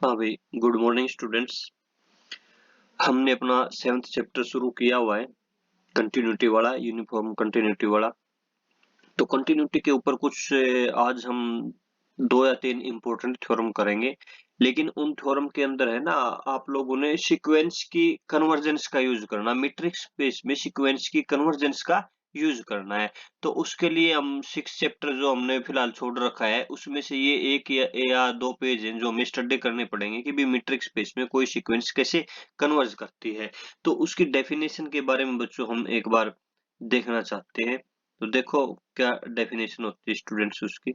हाँ भाई, good morning students. हमने अपना 7th चैप्टर शुरू किया हुआ है, कंटिन्यूटी वाला, यूनिफॉर्म कंटिन्यूटी वाला। तो कंटिन्यूटी के ऊपर कुछ आज हम 2 या 3 इम्पोर्टेंट थ्योरम करेंगे। लेकिन उन थ्योरम के अंदर है ना, आप लोगों ने सीक्वेंस की कन्वर्जेंस का यूज करना, मीट्रिक स्पेस में सीक्वेंस की कन्वर्जेंस का यूज करना है। तो उसके लिए हम 6 चैप्टर जो हमने फिलहाल छोड़ रखा है, उसमें से ये एक या 2 पेज हैं जो हमें स्टडी करने पड़ेंगे कि भी मीट्रिक स्पेस में कोई सीक्वेंस कैसे कन्वर्ज करती है। तो उसकी डेफिनेशन के बारे में बच्चों हम एक बार देखना चाहते हैं। तो देखो क्या डेफिनेशन होती है स्टूडेंट्स उसकी।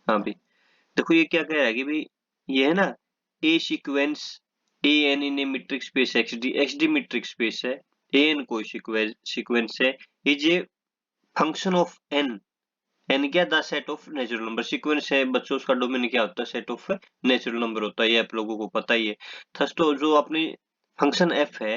हाँ भाई, देखो ये क्या कह रहा है कि भाई ये है ना, a sequence a n in a metric space X d metric space है। ए एन कोई सीक्वेंस है, is a function of n. N क्या, the set of natural number. Sequence है बच्चों, उसका डोमेन क्या होता है, सेट ऑफ नेचुरल नंबर होता है, ये आप लोगों को पता ही है। थस तो जो अपनी फंक्शन एफ है,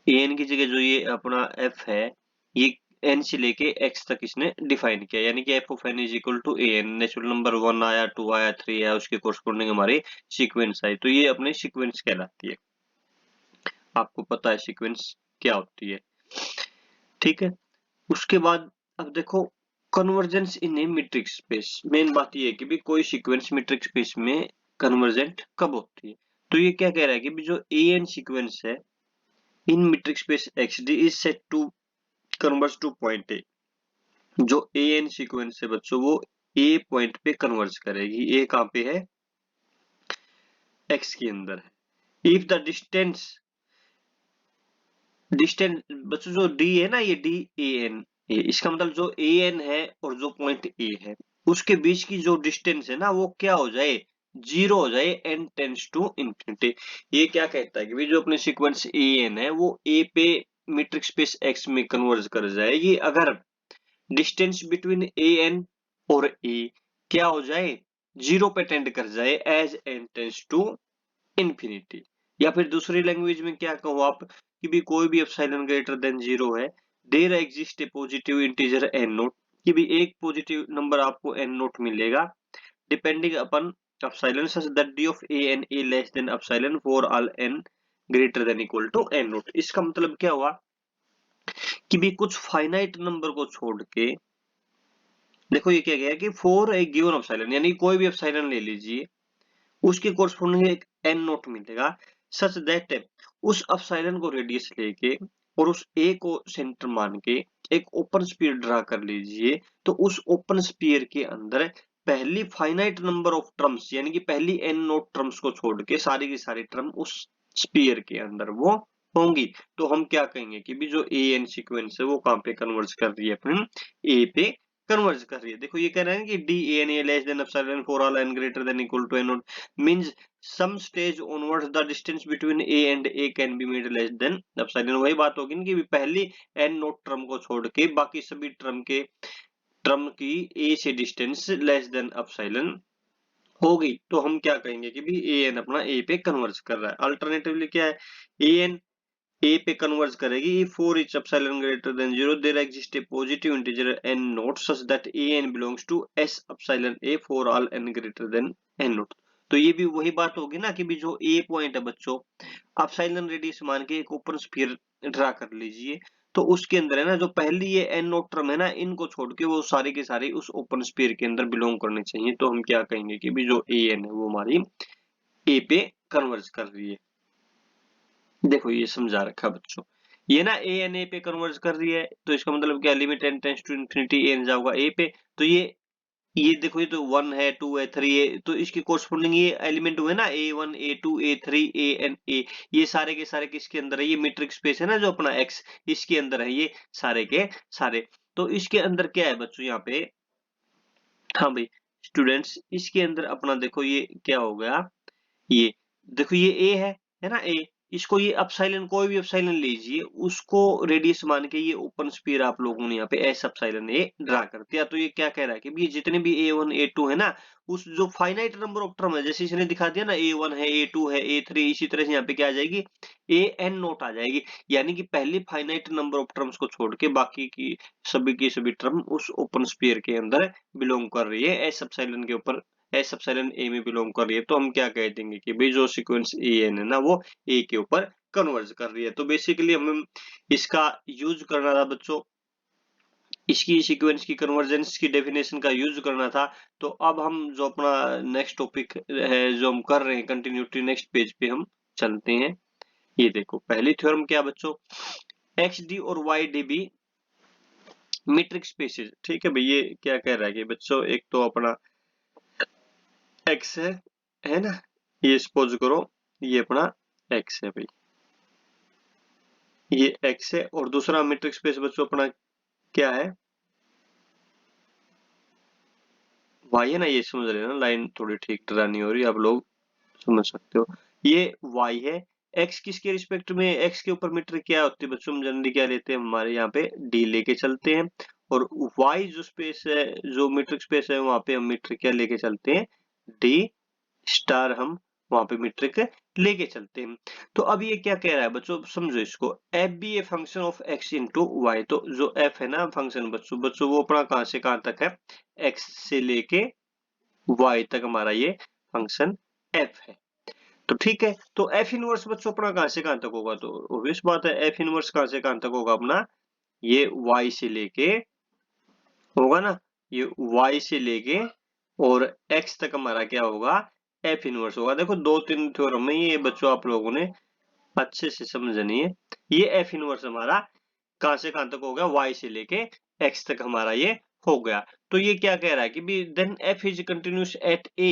एन की जगह जो ये अपना एफ है, ये एन से लेके एक्स तक इसने डिफाइन किया, यानी कि f of n is equal to a n. Natural number 1 आया, 2 आया, 3 आया, उसके कोरस्पोंडिंग हमारी सीक्वेंस आई, तो ये अपनी सीक्वेंस कहलाती है। आपको पता है सीक्वेंस क्या होती है, ठीक है। उसके बाद अब देखो, convergence in a metric space. Main बात ये है कि भी कोई सीक्वेंस मीट्रिक स्पेस में कन्वर्जेंट कब होती है। तो ये क्या कह रहा है कि भी जो ए एन सीक्वेंस है in metric space X d is set to converge to point a. जो ए एन सीक्वेंस है बच्चों, वो ए पॉइंट पे कन्वर्ज करेगी। ए कहाँ पे है, एक्स के अंदर है। इफ द डिस्टेंस डिस्टेंस बच्चों जो डी है ना, ये डी ए एन, इसका मतलब जो ए एन है और जो पॉइंट ए है, उसके बीच की जो डिस्टेंस है ना, वो क्या हो जाए, जीरो हो जाए, एन टेंस टू इंफिनिटी। ये क्या कहता है कि जो अपने सीक्वेंस ए एन है वो ए पे मीट्रिक स्पेस एक्स में कन्वर्ज कर जाएगी अगर डिस्टेंस बिटवीन ए एन और ए क्या हो जाए, जीरो पे टेंड कर जाए, as n tends to infinity. या फिर दूसरी लैंग्वेज में क्या कहूँ आप, कि भी कोई भी एप्सिलॉन ग्रेटर देन जीरो है, there exist a positive integer n naught, कि भी एक पॉजिटिव नंबर आपको एन नोट मिलेगा, depending upon epsilon such that d of a n a less than epsilon for all n greater than equal to n naught. इसका मतलब क्या हुआ कि भी कुछ फाइनाइट नंबर को छोड़ के, देखो ये क्या गया कि फॉर ए गिवन एप्सिलॉन, यानी कोई भी एप्सिलॉन ले लीजिए, उसके कोरस्पोंडिंग एक एन नोट मिलेगा, सच दैट उस एप्सिलॉन को रेडियस लेके और उस ए को सेंटर मान के एक ओपन स्फीयर ड्रा कर लीजिए। तो उस ओपन स्फीयर के अंदर पहली फाइनाइट नंबर ऑफ टर्म्स, यानी कि पहली एन नोट टर्म्स को छोड़ के सारी की सारी टर्म उस स्फीयर के अंदर वो होंगी। तो हम क्या कहेंगे कि भी जो ए एन सीक्वेंस है वो कहाँ पे कन्वर्ज कर रही है, अपने ए पे कन्वर्ज कर रही है। देखो ये कह रहे हैं कि d n a less than epsilon for all n greater than equal to n naught, means some stage onwards the distance between a and a can be made less than epsilon। वही बात होगी ना कि पहली n note term को छोड़ के बाकी सभी टर्म की a से डिस्टेंस लेस देन एप्सिलॉन होगी। तो हम क्या कहेंगे कि भी ए एन अपना ए पे कन्वर्ज कर रहा है। अल्टरनेटिवली क्या है, ए एन ए पे कन्वर्ज करेगी for each epsilon greater than zero, there exist a positive integer n naught such that a n belongs to s epsilon a for all n greater than n naught. तो ये भी वही बात होगी ना कि भी जो ए पॉइंट है बच्चों, एप्सिलॉन रेडियस मान के एक ओपन स्फीयर ड्रा कर लीजिए। तो उसके अंदर है ना, जो पहली ये एन नोट टर्म है ना, इनको छोड़ के वो सारी की सारी उस ओपन स्फीयर के अंदर बिलोंग करनी चाहिए। तो हम क्या कहेंगे कि भी जो ए एन है वो हमारी ए पे कन्वर्ज कर रही है। देखो ये समझा रखा बच्चों, ये ना ए एन ए पे कन्वर्ज कर रही है, तो इसका मतलब क्या, limit n tends to infinity n जाऊंगा ए पे। तो ये देखो, ये तो 1 है, 2 है, 3 है, तो इसकी कोरस्पोंडिंग ये एलिमेंट हुए ना, A1 A2 A3 AN A, ये सारे के सारे किसके अंदर है, ये मीट्रिक स्पेस है ना जो अपना X, इसके अंदर है ये सारे के सारे। तो इसके अंदर क्या है बच्चों यहाँ पे, हाँ भाई स्टूडेंट्स, इसके अंदर अपना देखो ये क्या हो गया, ये देखो ये ए है ना ए, इसको ये एप्सिलॉन, कोई भी एप्सिलॉन लीजिए, उसको रेडियस मान के ये ओपन स्फीयर आप लोगों ने यहाँ पे एस एप्सिलॉन ए ड्रा कर दिया। तो ये क्या कह रहा है कि ये जितने भी A1 A2 है ना, उस जो फाइनाइट नंबर ऑफ टर्म है, जैसे इसने दिखा दिया ना, A1 है, A2 है, A3, इसी तरह से यहाँ पे क्या आ जाएगी, ए एन नोट आ जाएगी। यानी कि पहली फाइनाइट नंबर ऑफ टर्म्स को छोड़ के बाकी की सभी टर्म उस ओपन स्फीयर के अंदर बिलोंग कर रही है, एस एप्सिलॉन के ऊपर एस एप्सिलॉन ए में बिलोंग कर रही है, तो हम क्या कह देंगे कि भाई जो सीक्वेंस ए एन है ना वो ए के ऊपर कन्वर्ज कर रही है। तो बेसिकली हमें इसका यूज करना था बच्चों, इसकी सीक्वेंस की कन्वर्जेंस की डेफिनेशन का यूज करना था। तो अब हम जो अपना नेक्स्ट टॉपिक है जो हम कर रहे हैं कंटिन्यूटी, नेक्स्ट पेज पे हम चलते हैं। ये देखो पहली थ्योरम क्या बच्चों, एक्स डी और y d be metric spaces. ठीक है भाई, ये क्या कह रहा है कि बच्चों एक तो अपना एक्स है ना, ये सपोज करो ये अपना एक्स है भाई, ये एक्स है, और दूसरा मीट्रिक स्पेस बच्चों अपना क्या है, वाई है ना, ये समझ रहे हो ना, लाइन थोड़ी ठीक तरह नहीं हो रही, आप लोग समझ सकते हो। ये वाई है, एक्स किसके रिस्पेक्ट में, एक्स के ऊपर मीट्रिक क्या होती है बच्चों, हम जनरली क्या लेते हैं, हमारे यहाँ पे डी लेके चलते हैं, और वाई जो स्पेस है, जो मीट्रिक स्पेस है, वहां पे हम मीट्रिक क्या लेके चलते हैं, डी स्टार, हम वहां पे मीट्रिक लेके चलते हैं। तो अब ये क्या कह रहा है बच्चों, समझो इसको, f be a function of x into y. तो जो एफ है ना फंक्शन बच्चों बच्चों वो अपना कहां से कहां तक है, एक्स से लेके वाई तक हमारा ये फंक्शन एफ है। तो ठीक है, तो एफ इनवर्स बच्चों अपना कहां से कहां तक होगा, तो ऑब्वियस बात है एफ इनवर्स कहां से कहां तक होगा अपना, ये वाई से लेके होगा ना, ये वाई से लेके और एक्स तक हमारा क्या होगा, एफ इनवर्स होगा। देखो दो तीन थ्योरम में ये बच्चों आप लोगों ने अच्छे से समझनी है। ये एफ इनवर्स हमारा कहां से कहां तक हो गया, वाई से लेके एक्स तक हमारा ये हो गया। तो ये क्या कह रहा है कि भी then f is continuous at a.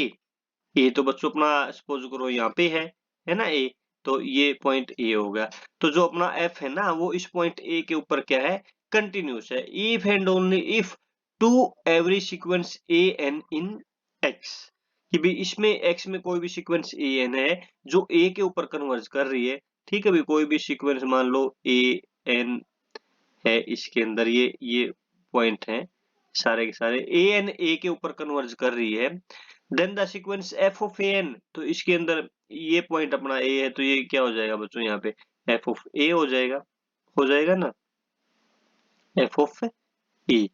A तो बच्चों अपना सपोज करो यहाँ पे है ना ए, तो ये पॉइंट ए हो गया। तो जो अपना एफ है ना वो इस पॉइंट ए के ऊपर क्या है, कंटिन्यूस है, if and only if to every sequence a n in x, कि भी इसमें एक्स में कोई भी सीक्वेंस ए एन है जो ए के ऊपर कन्वर्ज कर रही है। ठीक है भी, कोई भी सीक्वेंस मान लो ए एन है, इसके अंदर ये पॉइंट है, सारे के सारे ए एन ए के ऊपर कन्वर्ज कर रही है, then the sequence f of a n, तो इसके अंदर ये पॉइंट अपना ए है, तो ये क्या हो जाएगा बच्चों यहाँ पे एफ ऑफ ए हो जाएगा ना, एफ ऑफ ए।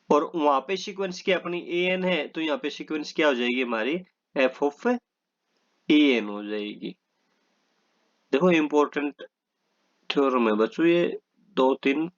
और वहां पे सीक्वेंस क्या अपनी ए एन है, तो यहाँ पे सीक्वेंस क्या हो जाएगी हमारी, एफ ऑफ ए एन हो जाएगी। देखो इंपॉर्टेंट थ्योरम है बच्चों ये, दो तीन,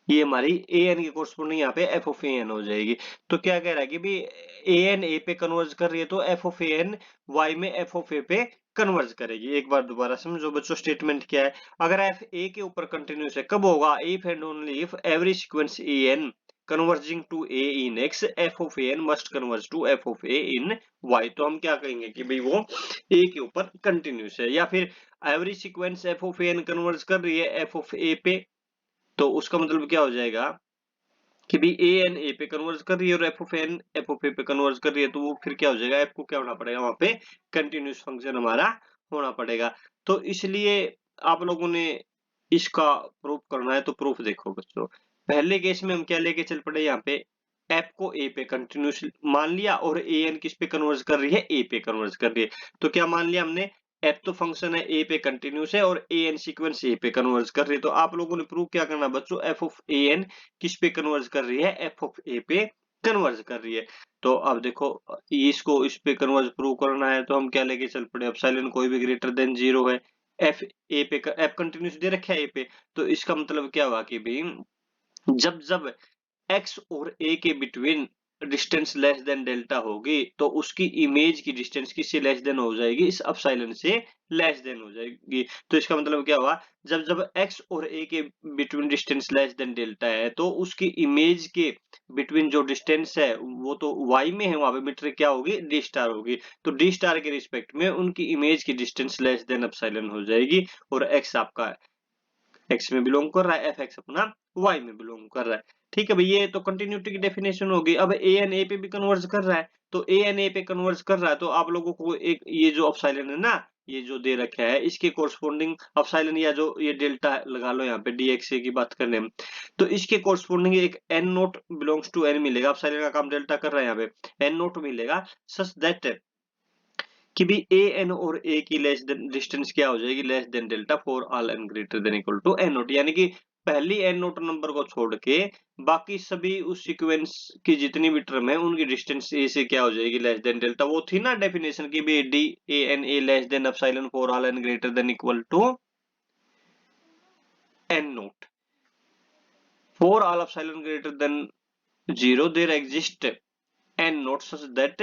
ये हमारी ए एन की कोर्सपोंडिंग यहाँ पे एफ ऑफ ए एन हो जाएगी। तो क्या कह रहा है कि भी ए एन ए पे कन्वर्ज कर रही है, तो f of a n y में एफ ऑफ ए पे कन्वर्ज करेगी। एक बार दोबारा समझो बच्चों स्टेटमेंट क्या है, अगर एफ ए के ऊपर कंटिन्यूस है कब होगा, if and only if every sequence a n converging to a in x, f of a n must converge to f of a in y. तो हम क्या कहेंगे कि भाई वो ए के ऊपर कंटिन्यूस है, या फिर every sequence f of a n converge कर रही है एफ ऑफ ए पे, तो उसका मतलब क्या हो जाएगा कि भी ए एन ए पे कन्वर्ज कर रही है और f of n f of a पे कन्वर्ज कर रही है, तो वो फिर क्या हो जाएगा, एफ को क्या होना पड़ेगा वहां पे, कंटिन्यूस फंक्शन हमारा होना पड़ेगा। तो इसलिए आप लोगों ने इसका प्रूफ करना है, तो प्रूफ देखो बच्चों, पहले केस में हम क्या लेके चल पड़े, यहाँ पे एफ को ए पे कंटिन्यूस मान लिया और ए एन किस पे कन्वर्ज कर रही है, ए पे कन्वर्ज कर रही है। तो क्या मान लिया हमने, एफ तो फंक्शन है ए पे कंटिन्यूस है और ए एन सीक्वेंस ए पे कन्वर्ज कर रही है। तो आप लोगों ने प्रूव क्या करना बच्चों, एफ ऑफ ए एन किस पे कन्वर्ज कर रही है, एफ ऑफ ए पे कन्वर्ज कर रही है। तो अब देखो इसको इस पे कन्वर्ज प्रूव करना है, तो हम क्या लेके चल पड़े, एप्सिलॉन कोई भी ग्रेटर देन 0 है, एफ ए पे एफ कंटिन्यूस दे रखा है ए पे, तो इसका मतलब क्या हुआ कि भाई जब जब एक्स और ए के between distance less than delta होगी, तो उसकी इमेज की डिस्टेंस किससे लेस देन हो जाएगी, इस एप्सिलॉन से लेस देन हो जाएगी। तो इसका मतलब क्या हुआ, जब जब एक्स और ए के between distance less than delta है, तो उसकी इमेज के बिटवीन जो डिस्टेंस है वो तो वाई में है, वहां पे मीट्रिक क्या होगी, डी स्टार होगी। तो डी स्टार के रिस्पेक्ट में उनकी इमेज की डिस्टेंस लेस देन एप्सिलॉन हो जाएगी, और एक्स आपका एक्स में बिलोंग कर रहा है, एफ एक्स अपना वाई में बिलोंग कर रहा है। ठीक है भाई, ये तो कंटिन्यूटी की डेफिनेशन होगी। अब ए एन ए पे भी कन्वर्ज कर रहा है, तो ए एन ए पे कन्वर्ज कर रहा है, तो आप लोगों को एक ये जो एप्सिलॉन है ना, ये जो दे रखा है इसके कोरस्पोंडिंग एप्सिलॉन, या जो ये डेल्टा लगा लो यहाँ पे डीएक्स की बात करने में, तो इसके कोरस्पोंडिंग एक n naught belongs to n मिलेगा, एप्सिलॉन का काम डेल्टा कर रहा है, यहाँ पे एन नोट मिलेगा, सच दैट कि भी ए एन और ए की लेस देन डिस्टेंस क्या हो जाएगी, less than delta for all n greater than equal to n naught, यानी कि पहली एन नोट नंबर को छोड़ के बाकी सभी उस सीक्वेंस की जितनी भी टर्म है उनकी डिस्टेंस ए से क्या हो जाएगी, लेस देन डेल्टा। वो थी ना डेफिनेशन की भी d a n a less than epsilon for all n greater than equal to n naught. For all epsilon greater than 0 there exist n naught such that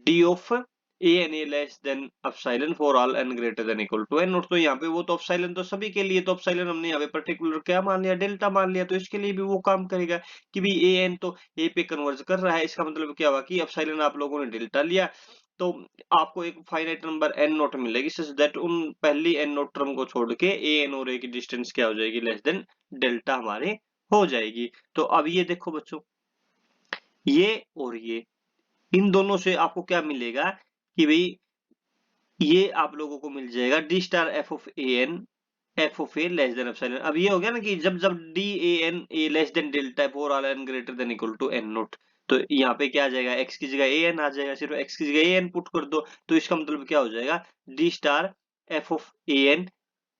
d of a n a less than epsilon for all n greater than equal to n naught. तो यहाँ पे वो तो epsilon तो सभी के लिए, तो एप्सिलॉन हमने यहाँ पे पर्टिकुलर क्या मान लिया, डेल्टा मान लिया, तो इसके लिए भी वो काम करेगा कि भी ए एन तो ए पे कन्वर्ज कर रहा है। इसका मतलब क्या हुआ कि एप्सिलॉन आप लोगों ने डेल्टा लिया तो आपको एक फाइनाइट नंबर एन नोट मिलेगी सच दैट उन पहली एन नोट टर्म को छोड़ के ए एन और ए की डिस्टेंस क्या हो जाएगी, लेस देन डेल्टा हमारे हो जाएगी। तो अब ये देखो बच्चों, ये और ये इन दोनों से आपको क्या मिलेगा कि भाई ये आप लोगों को मिल जाएगा d star f of a n f of a less than epsilon. अब ये हो गया ना कि जब जब d a n a less than delta for all n greater than equal to n naught, तो यहाँ पे क्या आ जाएगा, एक्स की जगह ए एन आ जाएगा, सिर्फ एक्स की जगह ए एन पुट कर दो। तो इसका मतलब क्या हो जाएगा, d star f of a n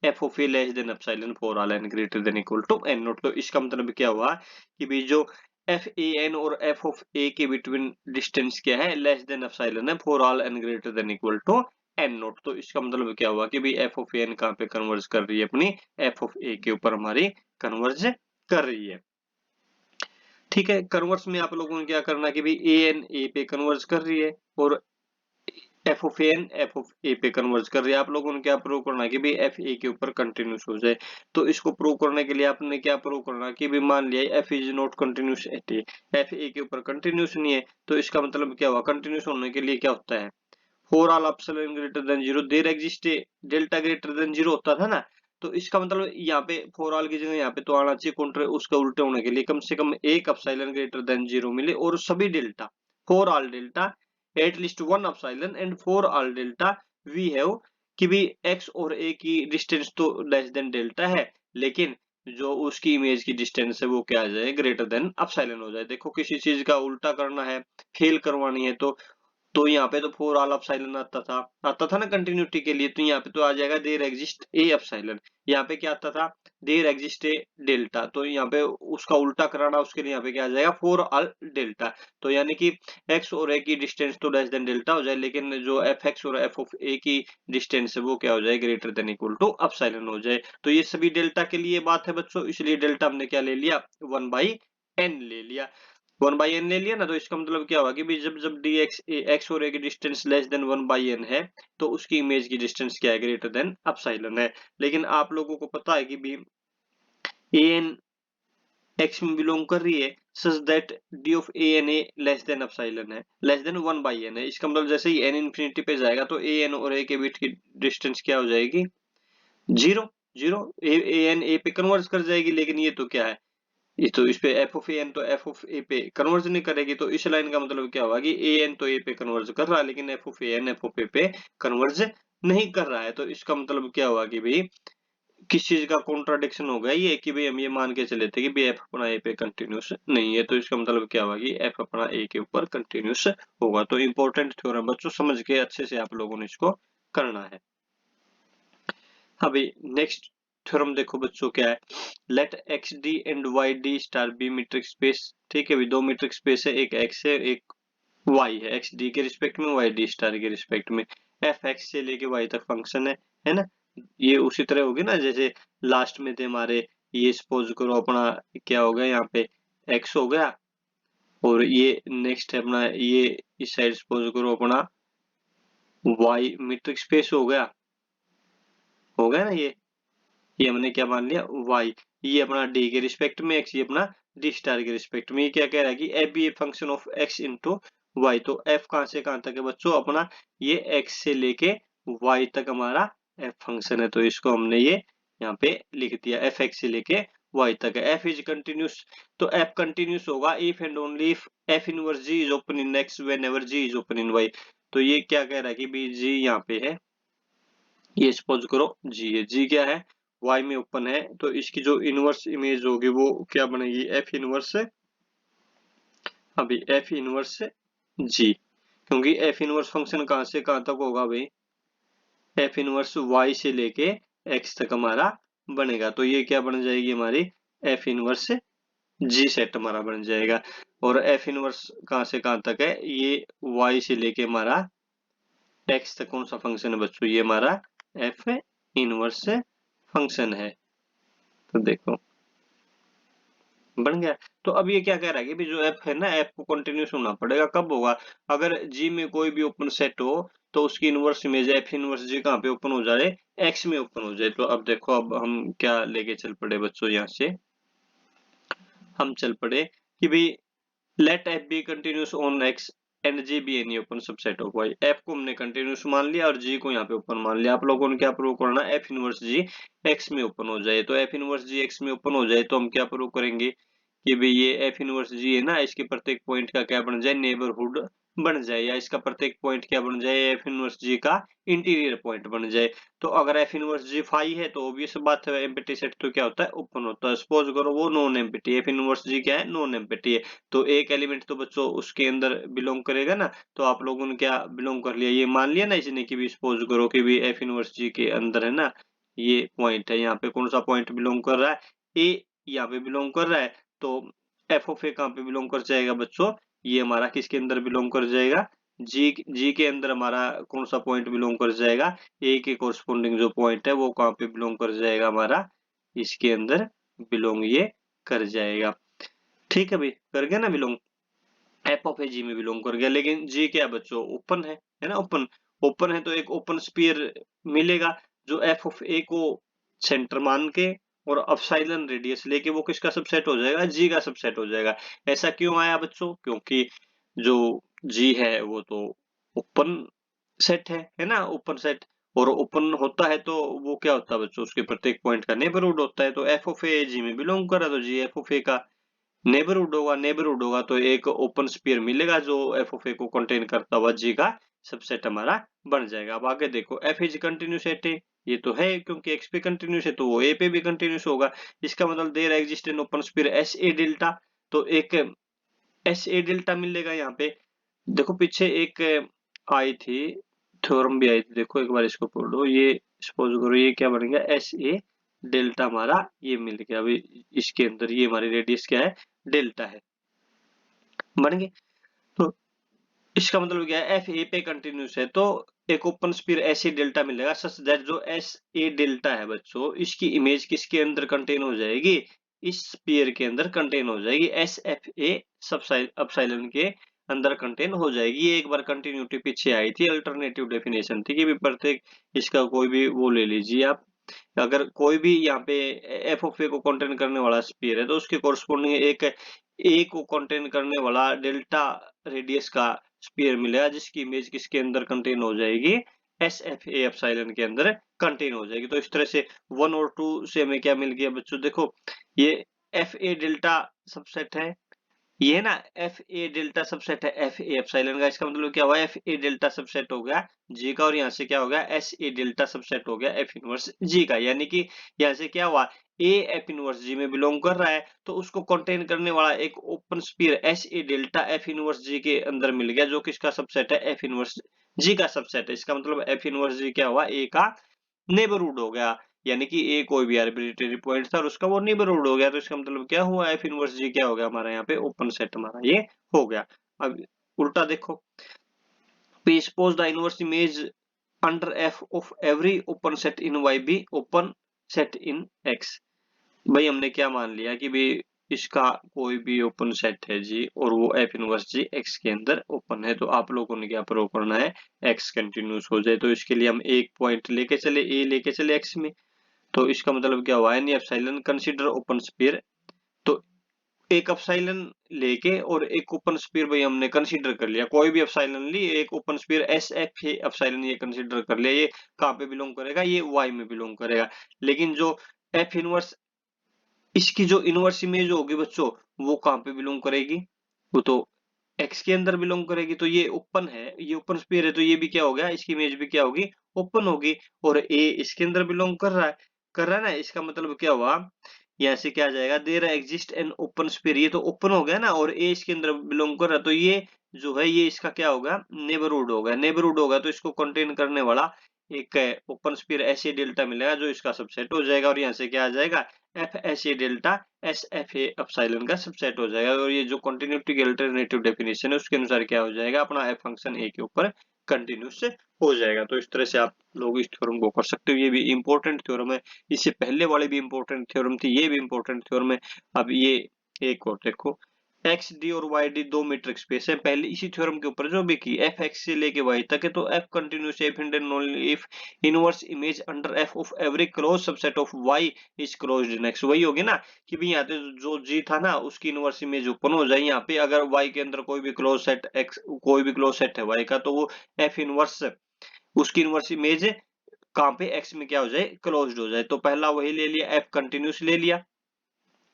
f of a less than epsilon for all n greater than equal to n naught. तो इसका मतलब क्या हुआ कि भाई जो एफ ए एन और एफ ऑफ ए के बिटवीन डिस्टेंस क्या है, लेस देन एप्सिलॉन है for all n greater than equal to n naught. तो इसका मतलब क्या हुआ कि भाई एफ ऑफ एन कहाँ पे कन्वर्ज कर रही है, अपनी एफ ऑफ ए के ऊपर हमारी कन्वर्ज कर रही है। ठीक है, कन्वर्स में आप लोगों ने क्या करना कि भाई ए एन ए पे कन्वर्ज कर रही है और f of n f of a पे कन्वर्ज कर रही है। आप लोगों ने क्या प्रूव करना कि भाई एफ ए के ऊपर कंटिन्यूस हो जाए। तो इसको प्रूव करने के लिए आपने क्या प्रूव करना कि भाई मान लिया F is not continuous at A, F A के ऊपर कंटिन्यूस नहीं है। तो इसका मतलब क्या हुआ, कंटिन्यूस होने के लिए क्या होता है, for all epsilon greater than 0 there exist a delta greater than 0 होता था ना। तो इसका मतलब यहाँ पे फॉर ऑल की जगह यहाँ पे तो आना चाहिए कॉन्ट्र, उसका उल्टे होने के लिए कम से कम एक एप्सिलॉन ग्रेटर देन 0 मिले और सभी delta, for all delta at least one epsilon and for all delta we have कि भी एक्स और ए की डिस्टेंस तो लेस देन डेल्टा है, लेकिन जो उसकी इमेज की डिस्टेंस है वो क्या आ जाए, ग्रेटर देन एप्सिलॉन हो जाए। देखो किसी चीज का उल्टा करना है, फेल करवानी है, तो यहाँ पे तो फोर ऑल एप्सिलॉन आता था ना कंटिन्यूटी के लिए, तो यहाँ पे तो आ जाएगा देयर एग्जिस्ट ए एप्सिलॉन। यहाँ पे क्या आता था, देयर एग्जिस्ट ए डेल्टा, तो यहाँ पे उसका उल्टा कराना, उसके लिए यहाँ पे क्या आ जाएगा, फोर ऑल डेल्टा। तो यानी कि एक्स और ए की डिस्टेंस तो लेस देन डेल्टा हो जाए, लेकिन जो एफ एक्स और एफ ऑफ ए की डिस्टेंस है वो क्या हो जाए, greater than equal to epsilon हो जाए। तो ये सभी डेल्टा के लिए बात है बच्चों, इसलिए डेल्टा हमने क्या ले लिया, 1/n ले लिया। 1/n ले लिया ना, तो इसका मतलब क्या हुआ कि भी जब जब डी एक्स एक्स और ए की डिस्टेंस लेस देन 1/n है तो उसकी इमेज की डिस्टेंस क्या है, ग्रेटर देन एप्सिलॉन है। लेकिन आप लोगों को पता है कि भी ए एन एक्स में बिलोंग कर रही है such that d of a n a less than epsilon है, लेस देन 1/n है। इसका मतलब जैसे ही एन इन्फिनिटी पे जाएगा तो ए एन और ए के बीच की डिस्टेंस क्या हो जाएगी, zero. Zero a n a पे कन्वर्ज कर जाएगी, लेकिन ये तो क्या है, ये तो इस पे एफ ऑफ ए एन तो एफ ऑफ ए पे कन्वर्ज नहीं करेगी। तो इस लाइन का मतलब क्या हुआ कि ए एन तो ए पे कन्वर्ज कर रहा है, लेकिन f of a n f of a पे कन्वर्ज नहीं कर रहा है। तो इसका मतलब क्या हुआ कि भाई किस चीज का कॉन्ट्राडिक्शन हो गया ये, कि भाई हम ये मान के चले थे कि भाई एफ अपना ए पे कंटिन्यूस नहीं है। तो इसका मतलब क्या हुआ कि एफ अपना ए के ऊपर कंटिन्यूस होगा। तो इंपॉर्टेंट थ्योरम बच्चों समझ के अच्छे से आप लोगों ने इसको करना है। अभी नेक्स्ट थ्योरम देखो बच्चों क्या है, let x d and y d star be metric space. ठीक है, भी दो मीट्रिक स्पेस है, एक एक्स है एक वाई है, एक्स डी के रिस्पेक्ट में वाई डी स्टार के रिस्पेक्ट में। एफ एक्स से लेके वाई तक फंक्शन है ना। ये उसी तरह होगी ना जैसे लास्ट में थे हमारे, ये सपोज करो अपना क्या हो गया, यहाँ पे एक्स हो गया और ये नेक्स्ट है अपना, ये इस साइड सपोज करो अपना वाई मीट्रिक स्पेस हो गया ना। ये हमने क्या मान लिया, y, ये अपना d के रिस्पेक्ट में x, ये अपना d स्टार के रिस्पेक्ट में। ये क्या कह रहा है कि f भी function of x into y. तो f कहां से कहां तक है बच्चों, अपना ये x से लेके y तक हमारा f फंक्शन है। तो इसको हमने ये यहाँ पे लिख दिया, f x से लेके y तक है, f इज कंटिन्यूस। तो f कंटिन्यूस होगा if and only if f inverse g is open in x whenever g is open in y। तो ये क्या कह रहा है कि भी g यहाँ पे है, ये सपोज करो g है, g क्या है, y में ओपन है, तो इसकी जो इनवर्स इमेज होगी वो क्या बनेगी, f इनवर्स है। अभी f इनवर्स g, क्योंकि f इनवर्स फंक्शन कहां से कहां तक होगा भाई, f इनवर्स y से लेके x तक हमारा बनेगा। तो ये क्या बन जाएगी हमारी एफ इनवर्स जी सेट हमारा बन जाएगा। और एफ इनवर्स कहाँ से कहाँ तक है, ये y से लेके हमारा x तक कौन सा फंक्शन है बच्चों, ये हमारा एफ इनवर्स फंक्शन है। तो देखो बन गया। तो अब ये क्या कह रहा है कि भी जो एफ है ना, एफ को कंटिन्यूस होना पड़ेगा। कब होगा, अगर जी में कोई भी ओपन सेट हो तो उसकी इनवर्स इमेज एफ इनवर्स जी कहाँ पे ओपन हो जाए, एक्स में ओपन हो जाए। तो अब देखो, अब हम क्या लेके चल पड़े बच्चों, यहाँ से हम चल पड़े कि भाई let f be continuous on x and g be any open subset of y. F को हमने कंटिन्यूस मान लिया और जी को यहाँ पे ओपन मान लिया। आप लोगों ने क्या प्रूव करना, एफ इनवर्स जी एक्स में ओपन हो जाए। तो एफ इनवर्स जी एक्स में ओपन हो जाए तो हम क्या प्रूव करेंगे कि भाई ये एफ इनवर्स जी है ना, इसके प्रत्येक पॉइंट का क्या बन जाए, नेबरहुड बन जाए, या इसका प्रत्येक पॉइंट क्या बन जाए, एफ इनवर्स जी का इंटीरियर पॉइंट बन जाए। तो अगर एफ इनवर्स जी फाई है तो ऑब्वियस बात है एम्प्टी सेट तो क्या होता है, ओपन होता है। सपोज करो वो नॉन एम्प्टी, एफ इनवर्स जी क्या है, नॉन एम्प्टी है, तो एक एलिमेंट तो बच्चों उसके अंदर बिलोंग करेगा ना। तो आप लोगों ने क्या बिलोंग कर लिया, ये मान लिया ना इसने कि भी सपोज करो कि भी एफ इनवर्स जी के अंदर है ना ये पॉइंट है, यहाँ पे कौन सा पॉइंट बिलोंग कर रहा है, ए यहाँ पे बिलोंग कर रहा है। तो एफ ऑफ ए कहाँ पे बिलोंग कर जाएगा बच्चों, ये हमारा किसके अंदर बिलोंग कर जाएगा, जी के अंदर हमारा कौन सा पॉइंट बिलोंग कर जाएगा, ए के कोरस्पोंडिंग जो पॉइंट है वो कहाँ पे बिलोंग कर जाएगा हमारा, इसके अंदर बिलोंग ये कर जाएगा। ठीक है भाई, कर गया ना बिलोंग, एफ ऑफ ए जी में बिलोंग कर गया। लेकिन जी क्या बच्चों, ओपन है ना, ओपन ओपन है तो एक ओपन स्फीयर मिलेगा जो एफ ऑफ ए को सेंटर मान के और अपसाइलन रेडियस लेके वो किसका सबसेट हो जाएगा, जी का सबसेट हो जाएगा। ऐसा क्यों आया बच्चों, क्योंकि जो जी है वो तो ओपन सेट है ना, ओपन सेट, और ओपन होता है तो वो क्या होता है बच्चों, उसके प्रत्येक पॉइंट का नेबरहुड होता है। तो एफ ऑफ ए जी में बिलोंग कर रहा है तो जी एफ ऑफ ए का नेबरहुड होगा तो एक ओपन स्फीयर मिलेगा जो एफ ऑफ ए को कंटेन करता हुआ जी का सबसेट हमारा बन जाएगा। अब आगे देखो, एफ इज कंटिन्यूस एट ए, ये तो है क्योंकि एक्स पे कंटिन्यूस है तो वो ए पे भी कंटिन्यूस होगा। इसका मतलब there exist an open sphere S a delta, तो एक एस ए डेल्टा मिलेगा यहाँ पे। देखो पीछे एक आई थी, थ्योरम भी आई थी, देखो एक बार इसको पढ़ लो। ये सपोज करो ये क्या बन गया, एस ए डेल्टा हमारा ये मिल गया। अभी इसके अंदर ये हमारी रेडियस क्या है, डेल्टा है, बन गए। तो इसका मतलब क्या है, एफ ए पे कंटिन्यूस है तो एक open sphere S a delta मिलेगा सच दैट जो एस ए डेल्टा है बच्चों, इसकी इमेज किसके अंदर कंटेन हो जाएगी, इस स्फीयर के अंदर कंटेन हो जाएगी, एस एफ ए अपसाइलन के अंदर कंटेन हो जाएगी। ये एक बार कंटिन्यूटी पीछे आई थी, अल्टरनेटिव डेफिनेशन थी कि भी प्रत्येक इसका कोई भी वो ले लीजिए आप, अगर कोई भी यहाँ पे एफ ऑफ ए को कंटेन करने वाला स्फीयर है तो उसके कोरस्पोंडिंग एक ए को कंटेन करने वाला डेल्टा रेडियस का स्फीयर मिलेगा जिसकी इमेज किसके अंदर कंटेन हो जाएगी, एस एफ ए एप्सिलॉन के अंदर कंटेन हो जाएगी। तो इस तरह से 1 और 2 से हमें क्या मिल गया बच्चों, देखो ये एफ ए डेल्टा सबसेट है, ये ना एफ ए डेल्टा सबसेट है एफ ए एप्सिलॉन का। इसका मतलब क्या हुआ, एफ ए डेल्टा सबसेट हो गया जी का, और यहाँ से क्या हो गया, एस ए डेल्टा सबसेट हो गया एफ इनवर्स जी का। यानी कि यहाँ से क्या हुआ, ए एफ इनवर्स जी में बिलोंग कर रहा है तो उसको कंटेन करने वाला एक open sphere S a delta f inverse G के अंदर मिल गया जो किसका सबसेट है, एफ इनवर्स जी का सबसेट है। इसका मतलब एफ इनवर्स जी क्या हुआ, ए का नेबरहुड हो गया। यानी कि ए कोई भी आर्बिट्रेरी पॉइंट था और उसका वो नेबरहुड हो गया। तो इसका मतलब क्या हुआ, एफ इनवर्स जी क्या हो गया हमारा, यहाँ पे ओपन सेट हमारा ये हो गया। अब उल्टा देखो, we suppose the inverse image under f of every open set in y be open set in x। भाई हमने क्या मान लिया कि भाई इसका कोई भी ओपन सेट है जी और वो एफ इनवर्स जी एक्स के अंदर ओपन है। तो आप लोगों ने क्या प्रूव करना है, एक्स कंटिन्यूस हो जाए। तो इसके लिए हम एक पॉइंट लेके चले, ए लेके चले एक्स में, तो इसका मतलब क्या हुआ, यानी एप्सिलॉन कंसीडर ओपन स्फीयर। तो एक एप्सिलॉन लेके और एक ओपन स्फीयर भाई हमने कंसीडर कर लिया, कोई भी एप्सिलॉन ली, एक open sphere S F epsilon ये कंसीडर कर लिया। ये कहाँ पे बिलोंग करेगा, ये वाई में बिलोंग करेगा। लेकिन जो एफ इनवर्स, इसकी जो इनवर्स इमेज होगी बच्चों वो कहाँ पे बिलोंग करेगी, वो तो एक्स के अंदर बिलोंग करेगी। तो ये ओपन है, ये ओपन स्फीयर है तो ये भी क्या हो गया, इसकी इमेज भी क्या होगी, ओपन होगी। और ए इसके अंदर बिलोंग कर रहा है ना। इसका मतलब क्या हुआ, यहाँ से क्या आ जाएगा, there exist an open sphere, ये तो ओपन हो गया ना और ए इसके अंदर बिलोंग कर रहा है तो ये जो है ये इसका क्या होगा, नेबरहुड होगा। नेबरहुड होगा तो इसको कंटेन करने वाला एक ओपन स्फीयर ऐसे डेल्टा मिलेगा जो इसका सबसेट हो जाएगा। और यहाँ से क्या आ जाएगा, F S a delta S F A epsilon का सबसेट हो जाएगा। और ये जो कंटिन्यूटी की अल्टरनेटिव डेफिनेशन है उसके अनुसार क्या हो जाएगा, अपना एफ फंक्शन ए के ऊपर कंटिन्यूस से हो जाएगा। तो इस तरह से आप लोग इस थ्योरम को कर सकते हो। ये भी इंपॉर्टेंट थ्योरम है, इससे पहले वाले भी इंपॉर्टेंट थ्योरम थी, ये भी इंपॉर्टेंट थ्योरम है। अब ये एक और देखो, एक्स डी और वाई डी दो मीट्रिक स्पेस है, पहले इसी थ्योरम के ऊपर जो भी की एफ एक्स से लेके वाई तक है, तो f continuous if and only if inverse image under f of every close subset of y is closed in x. वही होगी ना कि भी यहाँ पे जो जी था ना उसकी इनवर्स इमेज ओपन हो जाए यहाँ पे, अगर वाई के अंदर कोई भी क्लोज सेट एक्स, कोई भी क्लोज सेट है वाई का, तो वो एफ इनवर्स उसकी इनवर्स इमेज कहाँ पे एक्स में क्या हो जाए, क्लोज्ड हो जाए। तो पहला वही ले लिया, एफ कंटिन्यूस ले लिया,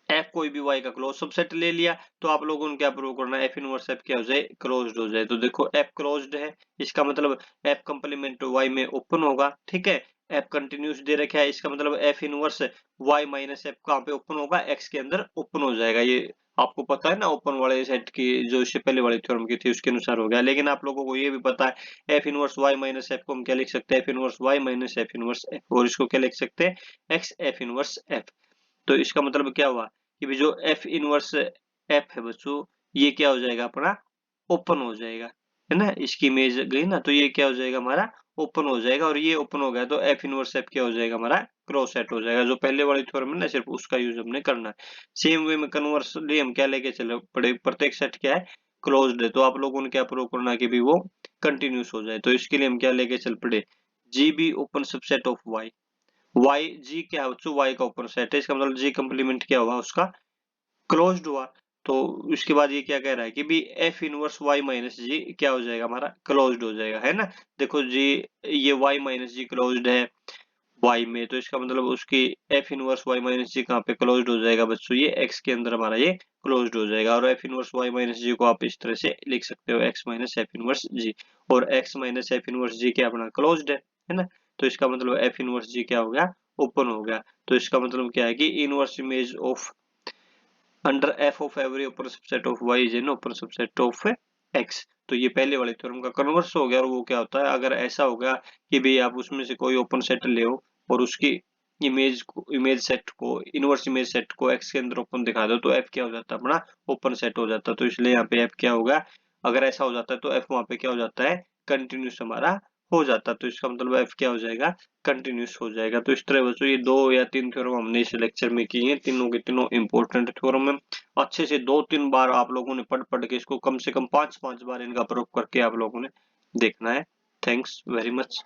एफ कोई भी वाई का क्लोज सबसेट ले लिया, तो आप लोगों ने क्या प्रूव करना है, एफ इनवर्स एफ क्या हो जाए, क्लोज्ड हो जाए। तो देखो एफ क्लोज्ड है, इसका मतलब एफ कंप्लीमेंट वाई में ओपन होगा, ठीक है। एफ कंटिन्यूस दे रखा है, इसका मतलब f inverse y minus f कहाँ पे ओपन होगा, एक्स के अंदर ओपन हो जाएगा। ये आपको पता है ना, ओपन वाले सेट की जो इससे पहले वाली थ्योरम की थी उसके अनुसार हो गया। लेकिन आप लोगों को ये भी पता है f inverse y minus f को हम क्या लिख सकते हैं, f inverse y minus f inverse f, और इसको क्या लिख सकते हैं, एक्स एफ इनवर्स एफ। तो इसका मतलब क्या हुआ कि भी जो एफ इनवर्स एफ है बच्चों, ये क्या हो जाएगा अपना, ओपन हो जाएगा, है ना। इसकी इमेज गई ना, तो ये क्या हो जाएगा हमारा, ओपन हो जाएगा। और ये ओपन हो गया तो एफ इनवर्स एफ क्या हो जाएगा हमारा, क्रॉस सेट हो जाएगा। जो पहले वाली थ्योरम है ना, सिर्फ उसका यूज हमने करना है। सेम वे में कन्वर्सली हम क्या लेके चले पड़े, प्रत्येक सेट क्या है, क्लोज्ड है। तो आप लोगों ने क्या प्रूव करना है कि भी वो कंटिन्यूस हो जाए। तो इसके लिए हम क्या लेके चल पड़े, G be open subset of Y, Y G क्या है बच्चों, वाई का ओपन सेट है, इसका मतलब जी कंप्लीमेंट क्या हुआ उसका, क्लोज्ड हुआ। तो उसके बाद ये क्या कह रहा है कि भी एफ इनवर्स वाई माइनस जी क्या हो जाएगा हमारा, क्लोज्ड हो जाएगा, है ना। देखो जी, ये वाई माइनस जी क्लोज्ड है वाई में, तो इसका मतलब उसकी एफ इनवर्स वाई माइनस जी कहाँ पे क्लोज्ड हो जाएगा बच्चों, ये एक्स के अंदर हमारा ये क्लोज्ड हो जाएगा। और एफ इनवर्स वाई माइनस जी को आप इस तरह से लिख सकते हो, एक्स माइनस एफ इनवर्स जी, और एक्स माइनस एफ इनवर्स जी क्या अपना क्लोज्ड है ना। तो इसका मतलब एफ इनवर्स जी क्या हो गया, ओपन हो गया। तो इसका मतलब क्या है कि inverse image of under f of every open subset of y is an open subset of x. तो ये पहले वाले थ्योरम का कन्वर्स हो गया। और वो क्या होता है, अगर ऐसा होगा कि भाई आप उसमें से कोई ओपन सेट ले और उसकी इमेज सेट को, इनवर्स इमेज सेट को एक्स के अंदर ओपन दिखा दो, तो एफ क्या हो जाता है अपना, ओपन सेट हो जाता है। तो इसलिए यहाँ पे एफ क्या होगा, अगर ऐसा हो जाता है तो एफ वहां पे क्या हो जाता है, कंटिन्यूस हमारा हो जाता है। तो इसका मतलब एफ क्या हो जाएगा, कंटिन्यूस हो जाएगा। तो इस तरह बच्चों ये दो या तीन थ्योरम हमने इस लेक्चर में किए हैं, तीनों के तीनों इंपॉर्टेंट थ्योरम है। अच्छे से दो तीन बार आप लोगों ने पढ़ पढ़ के इसको कम से कम 5-5 बार इनका प्रयोग करके आप लोगों ने देखना है। Thanks very much.